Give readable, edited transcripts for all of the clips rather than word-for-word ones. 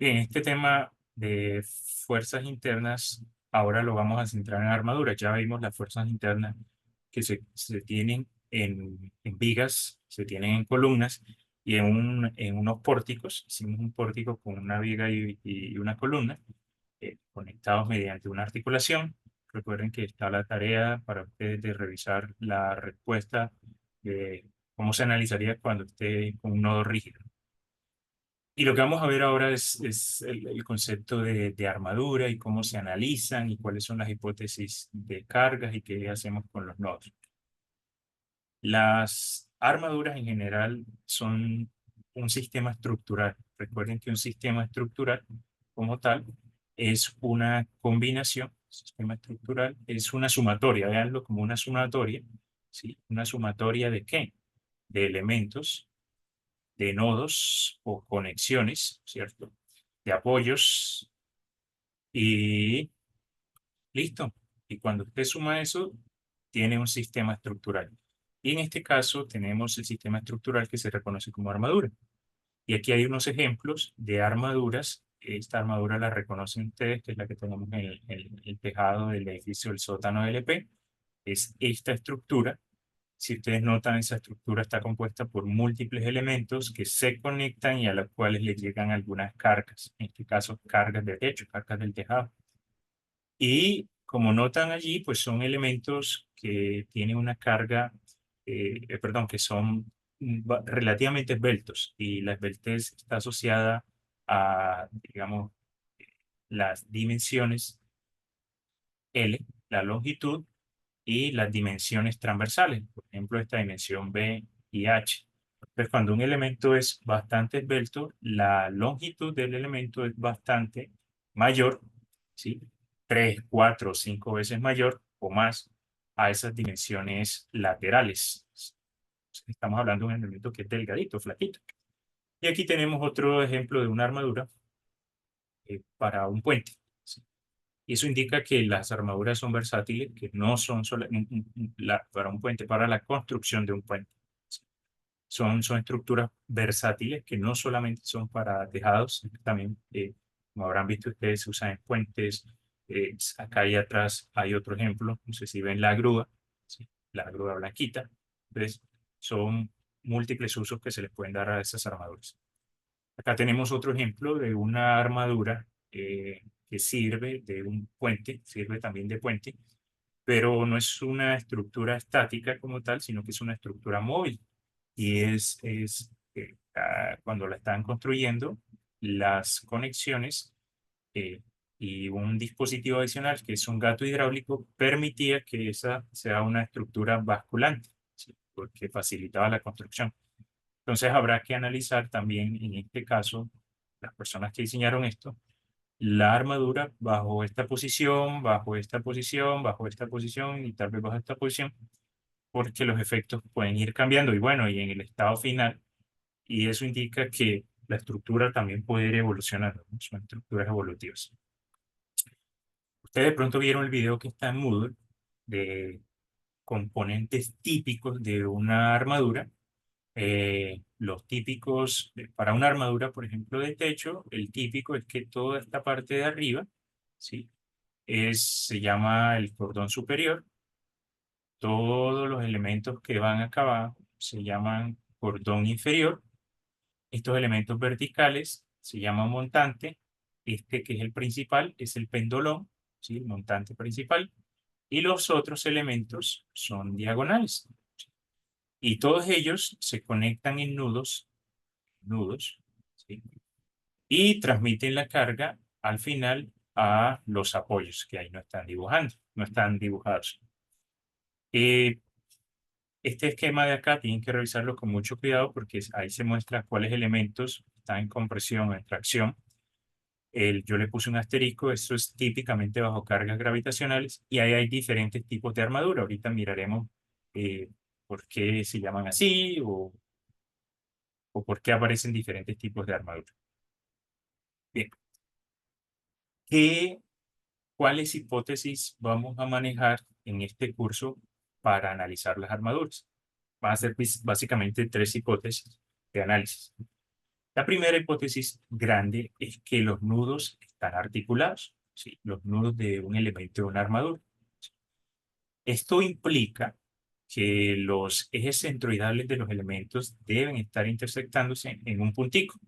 Bien, este tema de fuerzas internas, ahora lo vamos a centrar en armaduras. Ya vimos las fuerzas internas que se tienen en vigas, se tienen en columnas y en unos pórticos. Hicimos un pórtico con una viga y una columna conectados mediante una articulación. Recuerden que está la tarea para ustedes de revisar la respuesta de cómo se analizaría cuando esté con un nodo rígido. Y lo que vamos a ver ahora es el concepto de armadura y cómo se analizan y cuáles son las hipótesis de cargas y qué hacemos con los nodos. Las armaduras en general son un sistema estructural. Recuerden que un sistema estructural como tal es una combinación, sistema estructural es una sumatoria, véanlo como una sumatoria, ¿sí? ¿Una sumatoria de qué? De elementos, de nodos o conexiones, ¿cierto? De apoyos y listo. Y cuando usted suma eso, tiene un sistema estructural. Y en este caso tenemos el sistema estructural que se reconoce como armadura. Y aquí hay unos ejemplos de armaduras. Esta armadura la reconocen ustedes, que es la que tenemos en el tejado del edificio del sótano LP. Es esta estructura. Si ustedes notan, esa estructura está compuesta por múltiples elementos que se conectan y a los cuales le llegan algunas cargas. En este caso, cargas de techo, cargas del tejado. Y como notan allí, pues son elementos que tienen una carga, perdón, que son relativamente esbeltos. Y la esbeltez está asociada a, digamos, las dimensiones L, la longitud y las dimensiones transversales, por ejemplo, esta dimensión B y H. Entonces, cuando un elemento es bastante esbelto, la longitud del elemento es bastante mayor, ¿sí? 3, 4, 5 veces mayor o más a esas dimensiones laterales. Estamos hablando de un elemento que es delgadito, flaquito. Y aquí tenemos otro ejemplo de una armadura para un puente. ¿Sí? Y eso indica que las armaduras son versátiles, que no son solo para un puente, para la construcción de un puente. ¿Sí? Son estructuras versátiles que no solamente son para tejados, también, como habrán visto ustedes, se usan en puentes. Acá y atrás hay otro ejemplo, no sé si ven la grúa, ¿sí? La grúa blanquita. Entonces, son múltiples usos que se les pueden dar a esas armaduras. Acá tenemos otro ejemplo de una armadura que sirve de un puente, sirve también de puente, pero no es una estructura estática como tal, sino que es una estructura móvil. Y cuando la están construyendo, las conexiones y un dispositivo adicional, que es un gato hidráulico, permitía que esa sea una estructura basculante, ¿sí? Porque facilitaba la construcción. Entonces habrá que analizar también, en este caso, las personas que diseñaron esto, la armadura bajo esta posición, bajo esta posición, bajo esta posición y tal vez bajo esta posición, porque los efectos pueden ir cambiando y bueno, y en el estado final, y eso indica que la estructura también puede ir evolucionando, ¿no? Son estructuras evolutivas. Ustedes de pronto vieron el video que está en Moodle de componentes típicos de una armadura. Los típicos, para una armadura, por ejemplo, de techo, el típico es que toda esta parte de arriba, ¿sí? Se llama el cordón superior. Todos los elementos que van acá abajo se llaman cordón inferior. Estos elementos verticales se llaman montante. Este que es el principal es el pendolón, ¿sí? El montante principal. Y los otros elementos son diagonales. Y todos ellos se conectan en nudos, ¿sí? Y transmiten la carga al final a los apoyos, que ahí no están dibujando, no están dibujados. Eh, este esquema de acá tienen que revisarlo con mucho cuidado porque ahí se muestra cuáles elementos están en compresión o en tracción. Yo le puse un asterisco, esto es típicamente bajo cargas gravitacionales y ahí hay diferentes tipos de armadura. Ahorita miraremos eh, por qué se llaman así o por qué aparecen diferentes tipos de armadura. Bien, ¿qué ¿cuáles hipótesis vamos a manejar en este curso para analizar las armaduras? Van a ser básicamente tres hipótesis de análisis. La primera hipótesis grande es que los nudos están articulados, ¿sí? Los nudos de un elemento de una armadura. Esto implica que los ejes centroidales de los elementos deben estar intersectándose en un puntico,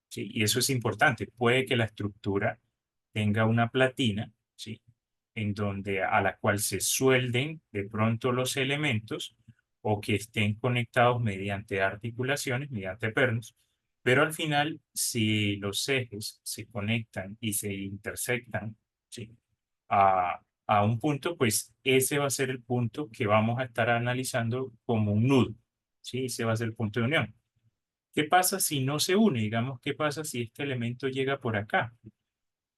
¿sí? Y eso es importante. Puede que la estructura tenga una platina, ¿sí? En donde a la cual se suelden de pronto los elementos o que estén conectados mediante articulaciones, mediante pernos, pero al final, si los ejes se conectan y se intersectan, ¿sí? a un punto, pues ese va a ser el punto que vamos a estar analizando como un nudo, ¿sí? Ese va a ser el punto de unión. ¿Qué pasa si no se une? Digamos, ¿qué pasa si este elemento llega por acá?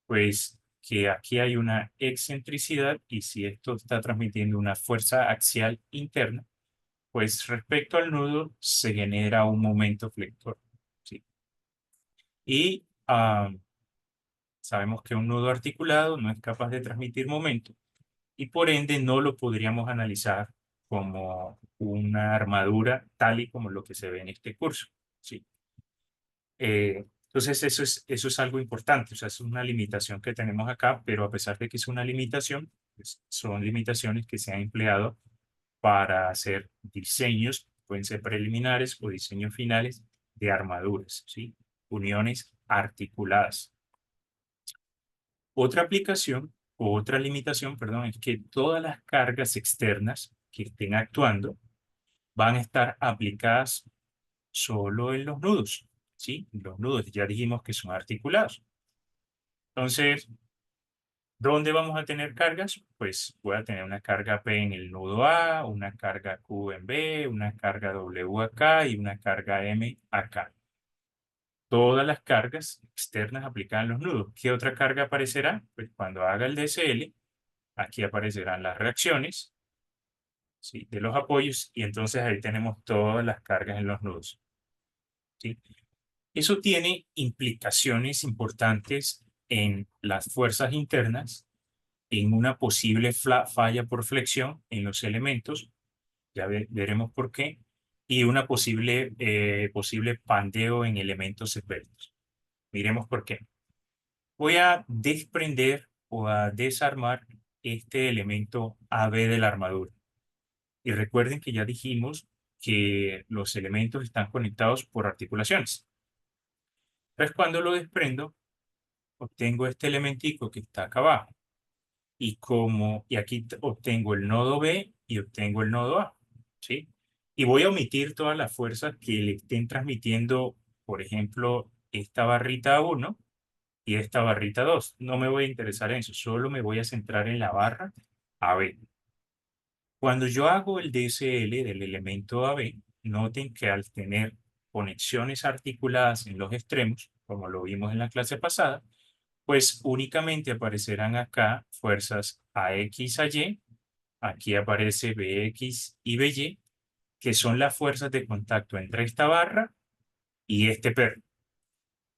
Pues que aquí hay una excentricidad y si esto está transmitiendo una fuerza axial interna, pues respecto al nudo se genera un momento flector, ¿sí? Y sabemos que un nudo articulado no es capaz de transmitir momento y por ende no lo podríamos analizar como una armadura tal y como lo que se ve en este curso, ¿sí? Entonces eso es algo importante, o sea, es una limitación que tenemos acá, pero a pesar de que es una limitación, pues, son limitaciones que se han empleado para hacer diseños, pueden ser preliminares o diseños finales de armaduras, ¿sí? Uniones articuladas. Otra aplicación, o otra limitación, perdón, es que todas las cargas externas que estén actuando van a estar aplicadas solo en los nudos, ¿sí? Los nudos ya dijimos que son articulados. Entonces, ¿dónde vamos a tener cargas? Pues voy a tener una carga P en el nudo A, una carga Q en B, una carga W acá y una carga M acá. Todas las cargas externas aplicadas en los nudos. ¿Qué otra carga aparecerá? Pues cuando haga el DSL, aquí aparecerán las reacciones, ¿sí? De los apoyos y entonces ahí tenemos todas las cargas en los nudos, ¿sí? Eso tiene implicaciones importantes en las fuerzas internas, en una posible falla por flexión en los elementos, ya veremos por qué, y una posible pandeo en elementos esbeltos. Miremos por qué. Voy a desprender o a desarmar este elemento AB de la armadura. Y recuerden que ya dijimos que los elementos están conectados por articulaciones. Entonces, cuando lo desprendo, obtengo este elementico que está acá abajo. Y aquí obtengo el nodo B y obtengo el nodo A, ¿sí? Y voy a omitir todas las fuerzas que le estén transmitiendo, por ejemplo, esta barrita 1 y esta barrita 2. No me voy a interesar en eso, solo me voy a centrar en la barra AB. Cuando yo hago el DSL del elemento AB, noten que al tener conexiones articuladas en los extremos, como lo vimos en la clase pasada, pues únicamente aparecerán acá fuerzas AX a Y, aquí aparece BX y BY, que son las fuerzas de contacto entre esta barra y este perno.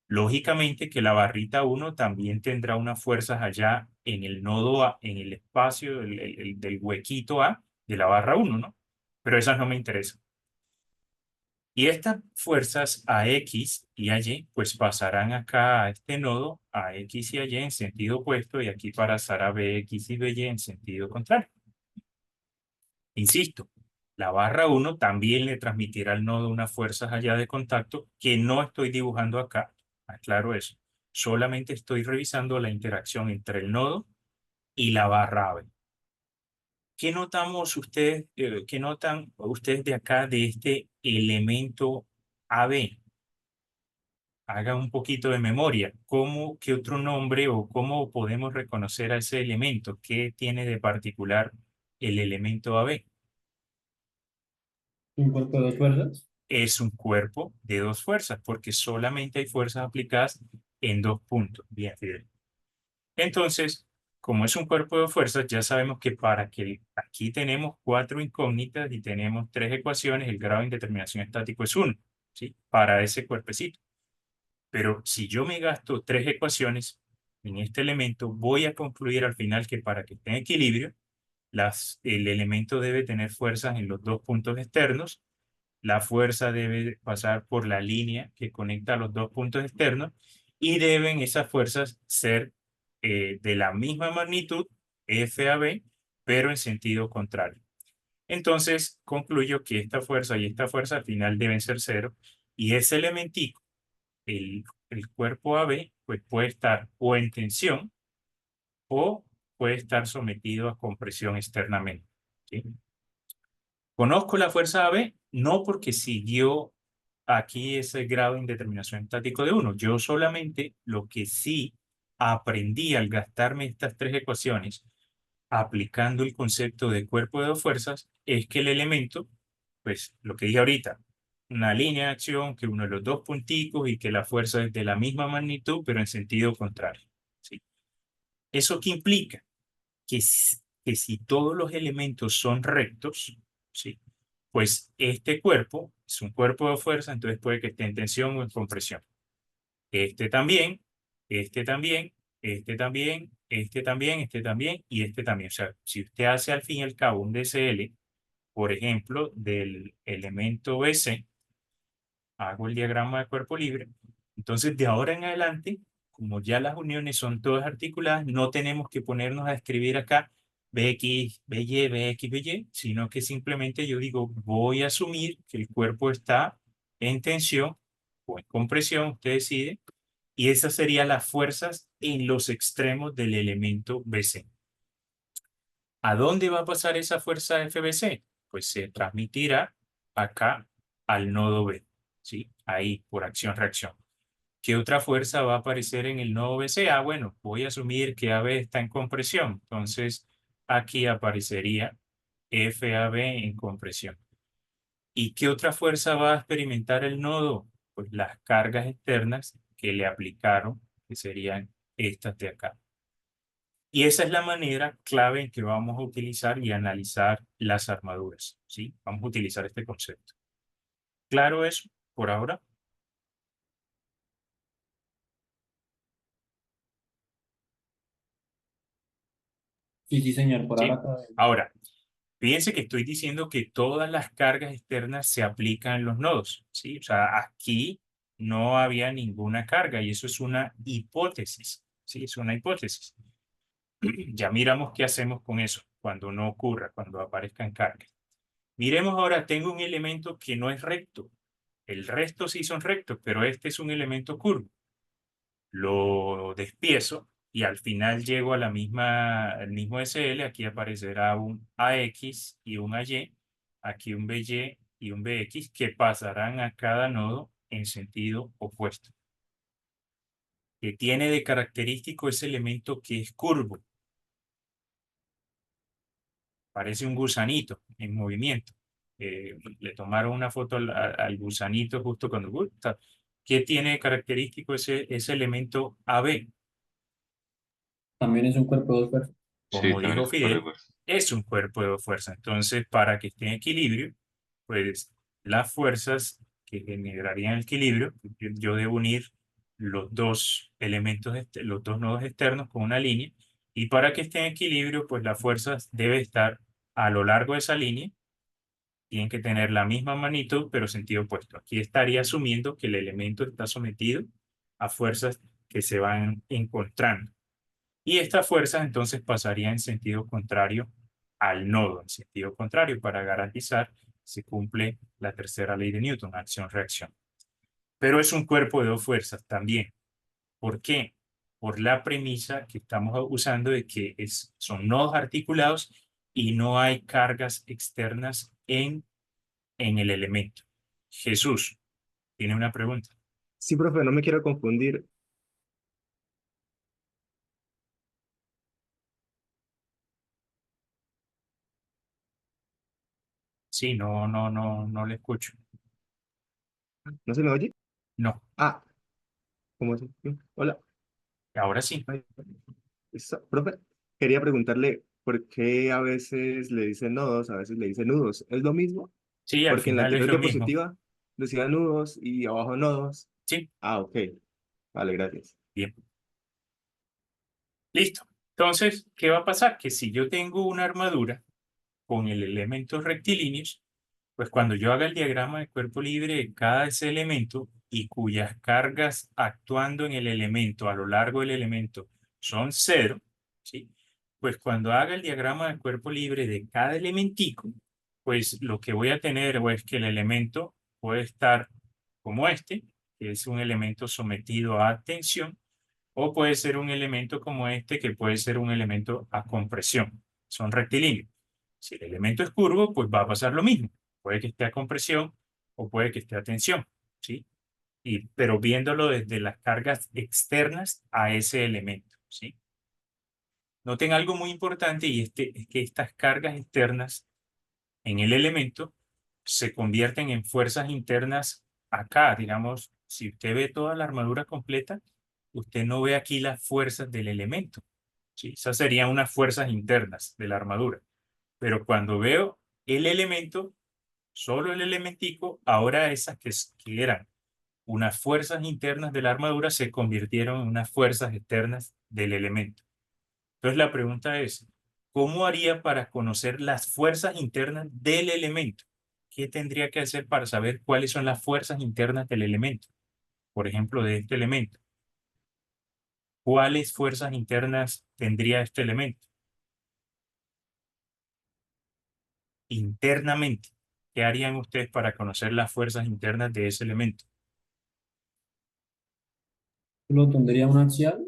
Lógicamente que la barrita 1 también tendrá unas fuerzas allá en el nodo A, en el espacio del huequito A de la barra 1, ¿no? Pero esas no me interesan. Y estas fuerzas a X y a Y, pues pasarán acá a este nodo a X y a Y en sentido opuesto y aquí pasará a BX y BY en sentido contrario. Insisto, la barra 1 también le transmitirá al nodo unas fuerzas allá de contacto que no estoy dibujando acá. Aclaro eso. Solamente estoy revisando la interacción entre el nodo y la barra AB. ¿Qué notamos ustedes, qué notan ustedes de acá de este elemento AB? Haga un poquito de memoria. ¿Qué otro nombre o cómo podemos reconocer a ese elemento? ¿Qué tiene de particular el elemento AB? ¿Un cuerpo de dos fuerzas? Es un cuerpo de dos fuerzas, porque solamente hay fuerzas aplicadas en dos puntos. Bien, Fidel. Entonces, como es un cuerpo de dos fuerzas, ya sabemos que aquí tenemos cuatro incógnitas y tenemos tres ecuaciones, el grado de indeterminación estático es 1, ¿sí? Para ese cuerpecito. Pero si yo me gasto tres ecuaciones en este elemento, voy a concluir al final que para que esté en equilibrio, el elemento debe tener fuerzas en los dos puntos externos la fuerza debe pasar por la línea que conecta los dos puntos externos y deben esas fuerzas ser de la misma magnitud, F a B, pero en sentido contrario. Entonces, concluyo que esta fuerza al final deben ser cero y ese elementico, el cuerpo AB, pues puede estar o en tensión o puede estar sometido a compresión externamente. ¿Sí? Conozco la fuerza AB no porque siguió aquí ese grado de indeterminación estático de 1. Yo solamente lo que sí aprendí al gastarme estas tres ecuaciones aplicando el concepto de cuerpo de dos fuerzas es que el elemento, pues lo que dije ahorita, una línea de acción, que uno de los dos punticos y que la fuerza es de la misma magnitud, pero en sentido contrario. ¿Sí? ¿Eso qué implica? Que si todos los elementos son rectos, ¿sí? Pues este cuerpo es un cuerpo de fuerza, entonces puede que esté en tensión o en compresión. Este también, este también, este también, este también, este también y este también. O sea, si usted hace al fin y al cabo un DCL, por ejemplo, del elemento BC, hago el diagrama de cuerpo libre, entonces de ahora en adelante, como ya las uniones son todas articuladas, no tenemos que ponernos a escribir acá BX, BY, BX, BY, sino que simplemente yo digo, voy a asumir que el cuerpo está en tensión o en compresión, usted decide, y esas serían las fuerzas en los extremos del elemento BC. ¿A dónde va a pasar esa fuerza FBC? Pues se transmitirá acá al nodo B, ¿sí? Ahí, por acción-reacción. ¿Qué otra fuerza va a aparecer en el nodo BC? Ah, bueno, voy a asumir que AB está en compresión. Entonces, aquí aparecería FAB en compresión. ¿Y qué otra fuerza va a experimentar el nodo? Pues las cargas externas que le aplicaron, que serían estas de acá. Y esa es la manera clave en que vamos a utilizar y analizar las armaduras, ¿sí? Vamos a utilizar este concepto. ¿Claro eso por ahora? Sí, sí, señor, por ahora Sí. todo bien. Ahora, fíjense que estoy diciendo que todas las cargas externas se aplican en los nodos, ¿sí? O sea, aquí no había ninguna carga y eso es una hipótesis, ¿sí? Es una hipótesis. Ya miramos qué hacemos con eso cuando no ocurra, cuando aparezcan cargas. Miremos ahora, tengo un elemento que no es recto. El resto sí son rectos, pero este es un elemento curvo. Lo despiezo y al final llego a al mismo SL. Aquí aparecerá un AX y un AY. Aquí un BY y un BX que pasarán a cada nodo en sentido opuesto. Que tiene de característico ese elemento que es curvo. Parece un gusanito en movimiento. Le tomaron una foto al gusanito justo cuando gusta. ¿Qué tiene característico ese elemento AB? También es un cuerpo de dos fuerzas. Sí, Como también dijo es un cuerpo de Fidel, fuerza. es un cuerpo de fuerza. Entonces, para que esté en equilibrio, pues las fuerzas que generarían el equilibrio, yo debo unir los dos elementos, los dos nodos externos con una línea, y para que esté en equilibrio, pues las fuerzas deben estar a lo largo de esa línea, tienen que tener la misma magnitud, pero sentido opuesto. Aquí estaría asumiendo que el elemento está sometido a fuerzas que se van encontrando. Y estas fuerzas entonces pasarían en sentido contrario al nodo, en sentido contrario, para garantizar que se cumple la tercera ley de Newton, acción-reacción. Pero es un cuerpo de dos fuerzas también. ¿Por qué? Por la premisa que estamos usando de que son nodos articulados y no hay cargas externas en el elemento. Jesús, tiene una pregunta. Sí, profe, no me quiero confundir. Sí, no le escucho. ¿No se me oye? No, Ah, ¿cómo así? Hola. ahora sí. Ay, profe, quería preguntarle por qué a veces le dicen nodos, a veces le dicen nudos. ¿Es lo mismo? Sí, al Porque en la final es anterior lo mismo. diapositiva decía nudos y abajo nodos. Sí, Ah, ok. Vale, gracias. bien. Listo. Entonces, ¿qué va a pasar? Que si yo tengo una armadura con el elemento rectilíneos, Pues cuando yo haga el diagrama de cuerpo libre de cada ese elemento y cuyas cargas actuando en el elemento a lo largo del elemento son cero, ¿sí? Pues cuando haga el diagrama de cuerpo libre de cada elementico, pues lo que voy a tener es que el elemento puede estar como este, que es un elemento sometido a tensión, o puede ser un elemento como este, que puede ser un elemento a compresión. Son rectilíneos. Si el elemento es curvo, pues va a pasar lo mismo. Puede que esté a compresión o puede que esté a tensión, ¿sí? Pero viéndolo desde las cargas externas a ese elemento, ¿sí? Noten algo muy importante y es que estas cargas externas en el elemento se convierten en fuerzas internas acá. Digamos, si usted ve toda la armadura completa, usted no ve aquí las fuerzas del elemento, ¿sí? Esas serían unas fuerzas internas de la armadura. Pero cuando veo el elemento, solo el elementico, ahora esas que eran unas fuerzas internas de la armadura se convirtieron en unas fuerzas externas del elemento. Entonces la pregunta es, ¿cómo haría para conocer las fuerzas internas del elemento? ¿Qué tendría que hacer para saber cuáles son las fuerzas internas del elemento? Por ejemplo, de este elemento. ¿Cuáles fuerzas internas tendría este elemento? Internamente. ¿Qué harían ustedes para conocer las fuerzas internas de ese elemento? Solo tendría un axial,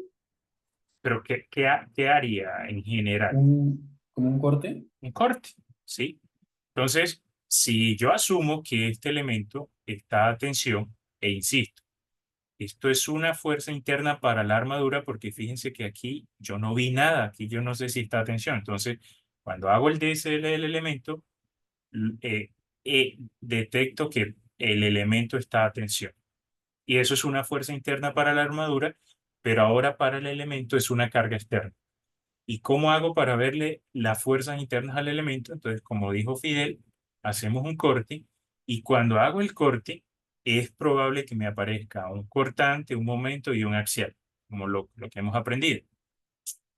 Pero ¿qué haría en general? como un corte. Un corte, ¿sí? Entonces, si yo asumo que este elemento está a tensión, e insisto, esto es una fuerza interna para la armadura porque fíjense que aquí yo no vi nada, aquí yo no sé si está a tensión. Entonces, cuando hago el DSL del elemento, eh, detecto que el elemento está a tensión. Y eso es una fuerza interna para la armadura, pero ahora para el elemento es una carga externa. ¿Y cómo hago para verle las fuerzas internas al elemento? Entonces, como dijo Fidel, hacemos un corte y cuando hago el corte es probable que me aparezca un cortante, un momento y un axial, como lo que hemos aprendido.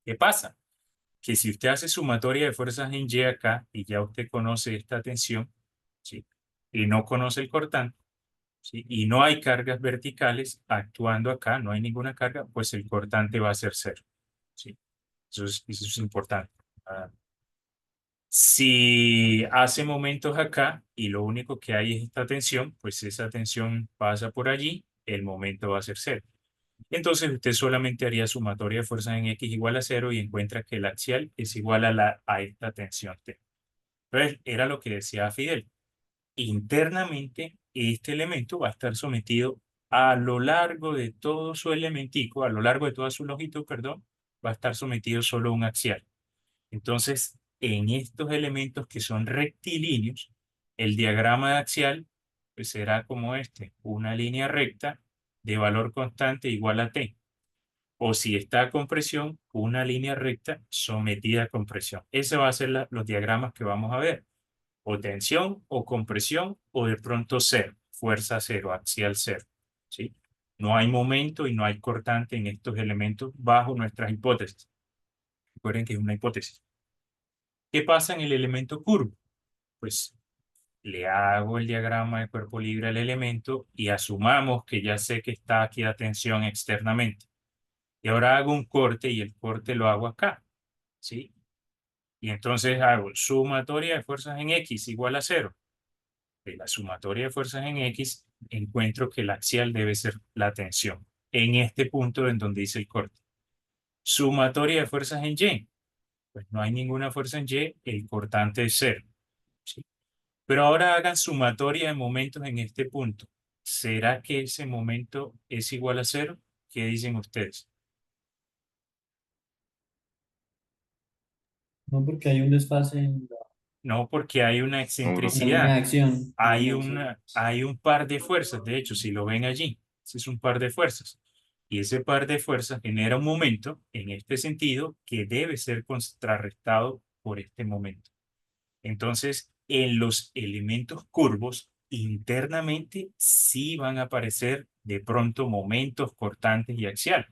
¿Qué pasa? Que si usted hace sumatoria de fuerzas en Y acá y ya usted conoce esta tensión, ¿sí? Y no conoce el cortante, ¿sí? Y no hay cargas verticales actuando acá, no hay ninguna carga, pues el cortante va a ser cero, ¿sí? Eso es importante. Ah, si hace momentos acá y lo único que hay es esta tensión, pues esa tensión pasa por allí, el momento va a ser cero. Entonces usted solamente haría sumatoria de fuerzas en X igual a cero y encuentra que el axial es igual a esta tensión T. Entonces era lo que decía Fidel. Internamente, este elemento va a estar sometido a lo largo de todo su elementico, a lo largo de toda su longitud, perdón, va a estar sometido solo a un axial. Entonces, en estos elementos que son rectilíneos, el diagrama axial pues, será como este, una línea recta de valor constante igual a T. O si está a compresión, una línea recta sometida a compresión. Ese va a ser los diagramas que vamos a ver. O tensión, o compresión, o de pronto cero, fuerza cero, axial cero. ¿Sí? No hay momento y no hay cortante en estos elementos bajo nuestras hipótesis. Recuerden que es una hipótesis. ¿Qué pasa en el elemento curvo? Pues le hago el diagrama de cuerpo libre al elemento y asumamos que ya sé que está aquí a tensión externamente. Y ahora hago un corte y el corte lo hago acá, ¿sí? Y entonces hago sumatoria de fuerzas en X igual a cero. De la sumatoria de fuerzas en X encuentro que el axial debe ser la tensión en este punto en donde dice el corte. Sumatoria de fuerzas en Y. Pues no hay ninguna fuerza en Y, el cortante es cero, ¿sí? Pero ahora hagan sumatoria de momentos en este punto. ¿Será que ese momento es igual a cero? ¿Qué dicen ustedes? No, porque hay un desfase No, porque hay una en la línea excentricidad. de acción. En la línea de acción. Hay un par de fuerzas, de hecho, si lo ven allí, ese es un par de fuerzas. Y ese par de fuerzas genera un momento en este sentido que debe ser contrarrestado por este momento. Entonces, en los elementos curvos, internamente sí van a aparecer de pronto momentos cortantes y axial.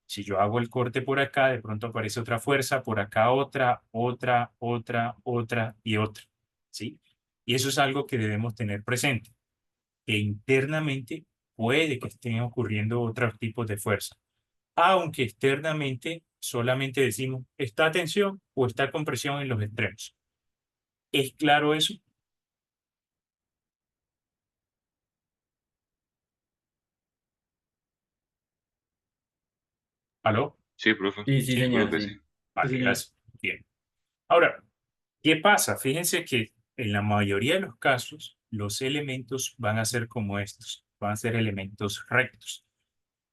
Si yo hago el corte por acá, de pronto aparece otra fuerza, por acá otra, otra y otra, ¿sí? Y eso es algo que debemos tener presente, que internamente puede que estén ocurriendo otros tipos de fuerza, aunque externamente solamente decimos está tensión o está compresión en los extremos. ¿Es claro eso? ¿Aló? Sí, profe. Sí, sí, Sí, Creo señor, que sí. sí. Sí, vale, señor. gracias. Bien. Ahora, ¿qué pasa? Fíjense que en la mayoría de los casos, los elementos van a ser como estos, van a ser elementos rectos.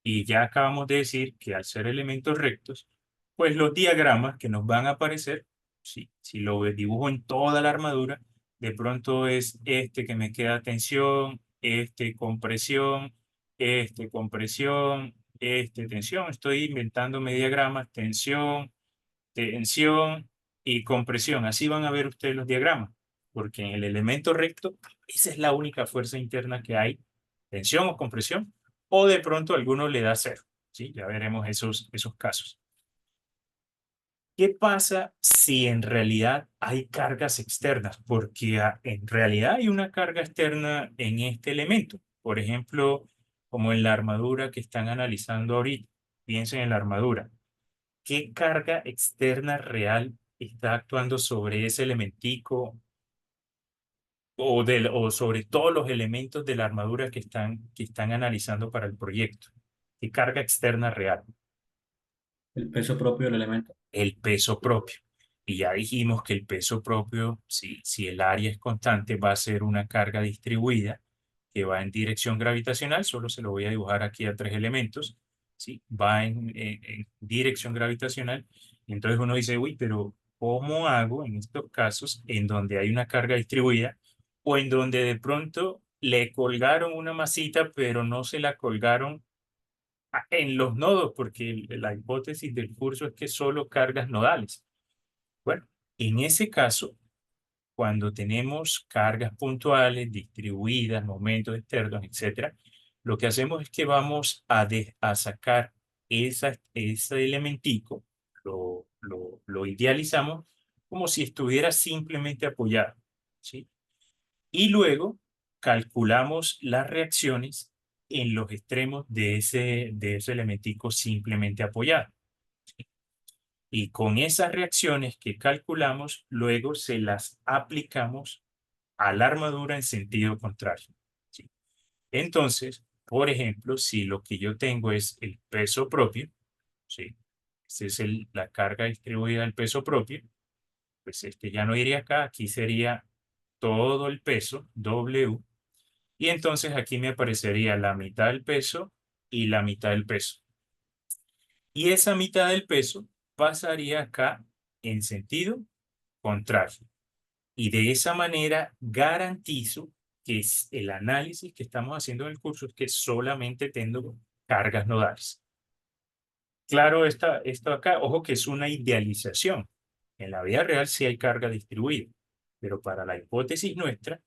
Y ya acabamos de decir que al ser elementos rectos, pues los diagramas que nos van a aparecer, si lo dibujo en toda la armadura, de pronto es este que me queda tensión, este compresión, este tensión. Estoy inventándome diagramas, tensión y compresión. Así van a ver ustedes los diagramas, porque en el elemento recto, esa es la única fuerza interna que hay, tensión o compresión, o de pronto alguno le da cero. ¿Sí? Ya veremos esos casos. ¿Qué pasa si en realidad hay cargas externas? Porque en realidad hay una carga externa en este elemento. Por ejemplo, como en la armadura que están analizando ahorita. Piensen en la armadura. ¿Qué carga externa real está actuando sobre ese elementico o sobre todos los elementos de la armadura que están analizando para el proyecto? ¿Qué carga externa real? El peso propio del elemento. El peso propio. Y ya dijimos que el peso propio, si el área es constante, va a ser una carga distribuida que va en dirección gravitacional. Solo se lo voy a dibujar aquí a tres elementos. ¿Sí? Va en dirección gravitacional. Y entonces uno dice, uy, pero ¿cómo hago en estos casos en donde hay una carga distribuida o en donde de pronto le colgaron una masita, pero no se la colgaron en los nodos, porque la hipótesis del curso es que solo cargas nodales? Bueno, en ese caso, cuando tenemos cargas puntuales, distribuidas, momentos externos, etcétera, lo que hacemos es que vamos a sacar ese elementico, lo idealizamos como si estuviera simplemente apoyado, ¿sí? Y luego calculamos las reacciones en los extremos de ese elementico simplemente apoyado. Y con esas reacciones que calculamos, luego se las aplicamos a la armadura en sentido contrario. ¿Sí? Entonces, por ejemplo, si lo que yo tengo es el peso propio, ¿sí? Esa es la carga distribuida del peso propio, pues este ya no iría acá, aquí sería todo el peso, W, y entonces aquí me aparecería la mitad del peso y la mitad del peso. Y esa mitad del peso pasaría acá en sentido contrario. Y de esa manera garantizo que el análisis que estamos haciendo en el curso es que solamente tengo cargas nodales. Claro, esto acá, ojo que es una idealización. En la vida real sí hay carga distribuida, pero para la hipótesis nuestra,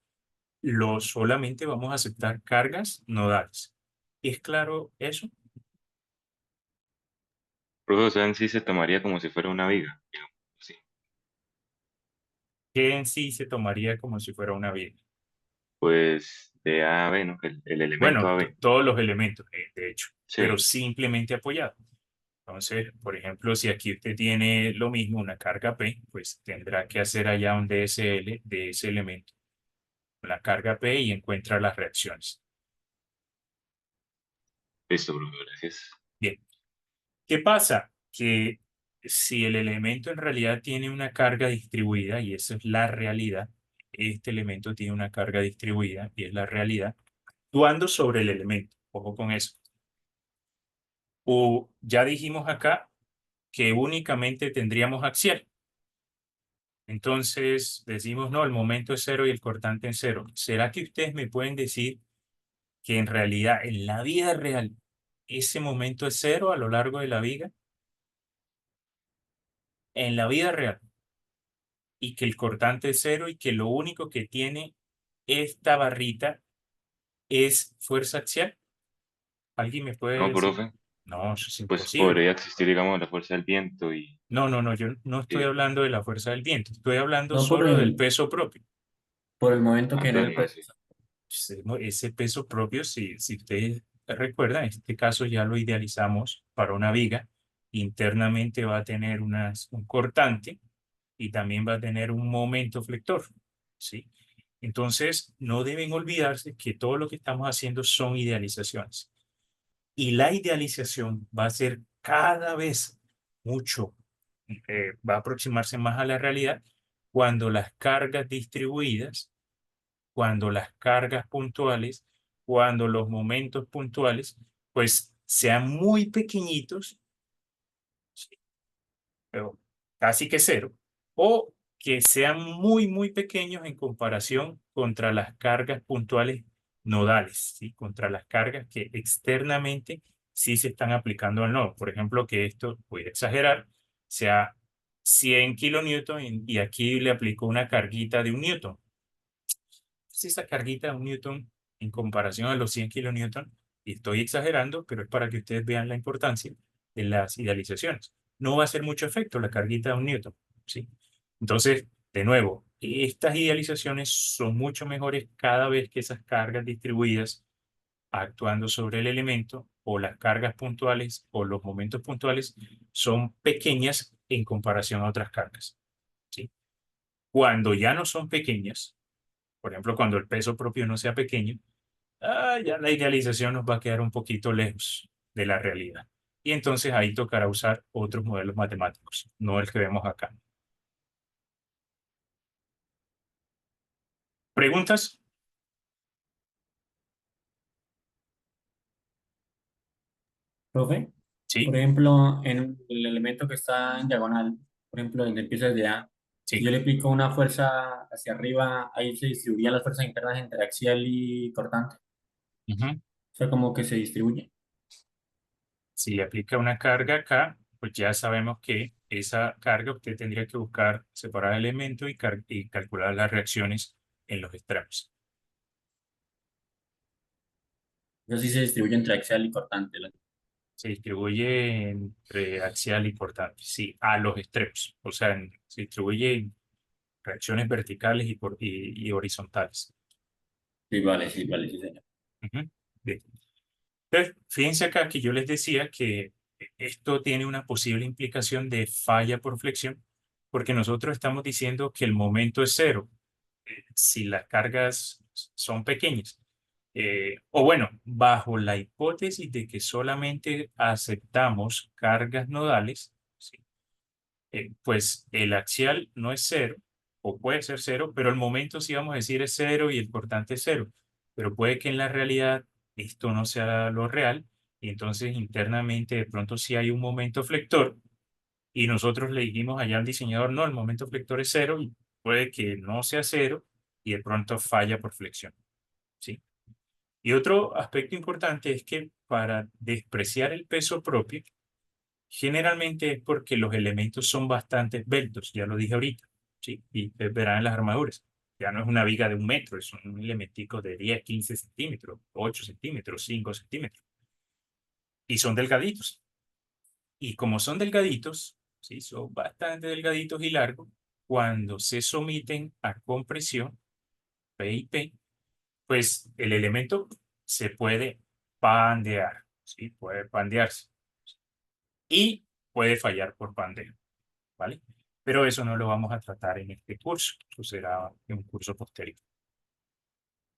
solamente vamos a aceptar cargas nodales. ¿Es claro eso? Profe, o sea, en sí se tomaría como si fuera una viga, digamos. Sí. Que en sí se tomaría como si fuera una viga. Pues de A a B, ¿no? El elemento Bueno, A B. todos los elementos, de hecho, pero Sí, simplemente apoyado. Entonces, por ejemplo, si aquí usted tiene lo mismo, una carga P, pues tendrá que hacer allá un DSL de ese elemento, la carga P, y encuentra las reacciones. listo, profe, gracias. Bien, ¿qué pasa? Que si el elemento en realidad tiene una carga distribuida, y esa es la realidad, este elemento tiene una carga distribuida y es la realidad, actuando sobre el elemento, ojo con eso. O ya dijimos acá que únicamente tendríamos axial. Entonces decimos, no, el momento es cero y el cortante es cero. ¿Será que ustedes me pueden decir que en realidad, en la vida real, ese momento es cero a lo largo de la viga? En la vida real. Y que el cortante es cero y que lo único que tiene esta barrita es fuerza axial. ¿Alguien me puede No, decir? profe, No, eso es pues imposible. podría existir, digamos, la fuerza del viento No, no, no, yo no estoy y- hablando de la fuerza del viento. Estoy hablando No por solo del el, peso propio. Por el momento que genera el Antonio, sí. peso. Ese peso propio, si ustedes recuerdan, en este caso ya lo idealizamos para una viga. Internamente va a tener un cortante y también va a tener un momento flector, ¿sí? Entonces, no deben olvidarse que todo lo que estamos haciendo son idealizaciones. Y la idealización va a ser cada vez mucho, va a aproximarse más a la realidad cuando las cargas distribuidas, cuando las cargas puntuales, cuando los momentos puntuales, pues sean muy pequeñitos, ¿sí? Pero casi que cero, o que sean muy, muy pequeños en comparación contra las cargas puntuales nodales, ¿sí? Contra las cargas que externamente sí se están aplicando al nodo. Por ejemplo, que esto, voy a exagerar, sea 100 kilonewton y aquí le aplico una carguita de 1 newton. Si esa carguita de 1 newton en comparación a los 100 kilonewton, y estoy exagerando, pero es para que ustedes vean la importancia de las idealizaciones. No va a hacer mucho efecto la carguita de 1 newton, ¿sí? Entonces, de nuevo, estas idealizaciones son mucho mejores cada vez que esas cargas distribuidas actuando sobre el elemento o las cargas puntuales o los momentos puntuales son pequeñas en comparación a otras cargas, ¿sí? Cuando ya no son pequeñas, por ejemplo, cuando el peso propio no sea pequeño, ya la idealización nos va a quedar un poquito lejos de la realidad. Y entonces ahí tocará usar otros modelos matemáticos, no el que vemos acá. ¿Preguntas? Profe, por Sí, ejemplo, en el elemento que está en diagonal, por ejemplo, donde empieza desde A, si sí. yo le aplico una fuerza hacia arriba, ahí se distribuirían las fuerzas internas entre axial y cortante. Ujú. O sea, como que se distribuye. Si le aplica una carga acá, pues ya sabemos que esa carga usted tendría que buscar separar el elemento y calcular las reacciones en los extremos. Eso sí se distribuye entre axial y cortante. Se distribuye entre axial y cortante, sí, a los extremos. O sea, se distribuye en reacciones verticales y horizontales. Sí, vale, sí, señor. Ujú. Bien. Entonces, fíjense acá que yo les decía que esto tiene una posible implicación de falla por flexión, porque nosotros estamos diciendo que el momento es cero si las cargas son pequeñas. O bueno, bajo la hipótesis de que solamente aceptamos cargas nodales, ¿sí? Pues el axial no es cero, o puede ser cero, pero el momento sí vamos a decir es cero y el cortante es cero. Pero puede que en la realidad esto no sea lo real, y entonces internamente de pronto sí hay un momento flector, y nosotros le dijimos allá al diseñador, no, el momento flector es cero, y puede que no sea cero, y de pronto falla por flexión, ¿sí? Y otro aspecto importante es que para despreciar el peso propio, generalmente es porque los elementos son bastante esbeltos, ya lo dije ahorita, ¿sí? Y ustedes verán en las armaduras. Ya no es una viga de 1 metro, es un elementico de 10, 15 centímetros, 8 centímetros, 5 centímetros. Y son delgaditos. Y como son delgaditos, ¿sí? Son bastante delgaditos y largos, cuando se someten a compresión, P y P, pues el elemento se puede pandear, ¿sí? Puede pandearse y puede fallar por pandeo, ¿vale? Pero eso no lo vamos a tratar en este curso, eso será en un curso posterior.